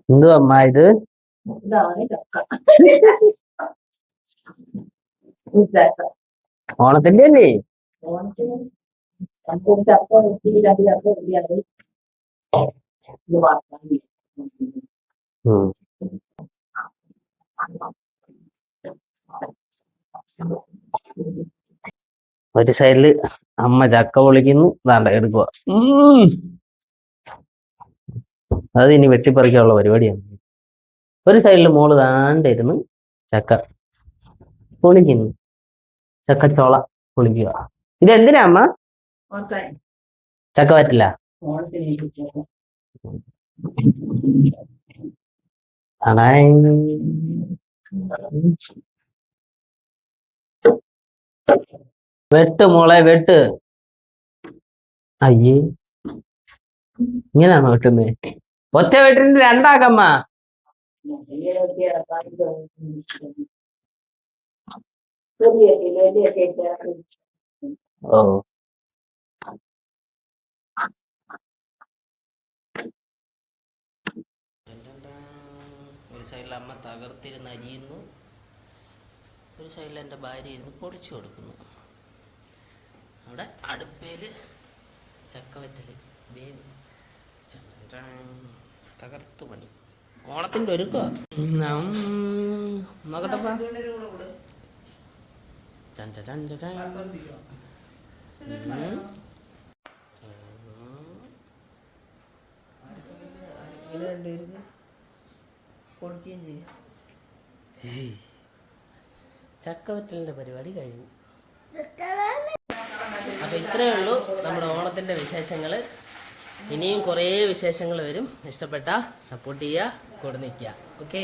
എന്തു അമ്മ ഇത്? ഓണത്തിന്റെ അല്ലേ? ഒരു സൈഡില് അമ്മ ചക്ക പൊളിക്കുന്നു, ദാണ്ട എടുക്കുക. അത് ഇനി വെട്ടിപ്പറിക്കാനുള്ള പരിപാടിയാണ്. ഒരു സൈഡില് മോള് താണ്ടിരുന്ന് ചക്ക പൊളിക്കുന്നു, ചക്കച്ചോള പൊളിക്കുക. ഇത് എന്തിനാ അമ്മ? ചക്ക പറ്റില്ല. വെട്ട് മോളെ വെട്ട്. അയ്യേ, ഇങ്ങനെയാണോ വെട്ടുന്നേ? ഒറ്റ വെട്ടിന് രണ്ടാക്കമ്മ. ഓ, ഒരു സൈഡിൽ അമ്മ തകർത്തിരുന്ന് അരിയുന്നു, ഒരു സൈഡിൽ എൻ്റെ ഭാര്യ ഇരുന്ന് പൊടിച്ചു കൊടുക്കുന്നു. അവിടെ അടുപ്പേല് ചക്കവറ്റല് വേവ് തകർത്ത് പണി. ഓണത്തിൻ്റെ ഒരുക്കോ നോക്കട്ടപ്പാ. ചക്കവറ്റലിൻ്റെ പരിപാടി കഴിഞ്ഞു. അപ്പോൾ ഇത്രയേ ഉള്ളൂ നമ്മുടെ ഓണത്തിൻ്റെ വിശേഷങ്ങൾ. ഇനിയും കുറേ വിശേഷങ്ങൾ വരും. ഇഷ്ടപ്പെട്ട സപ്പോർട്ട് ചെയ്യുക, കൂടെ നിൽക്കുക. ഓക്കെ.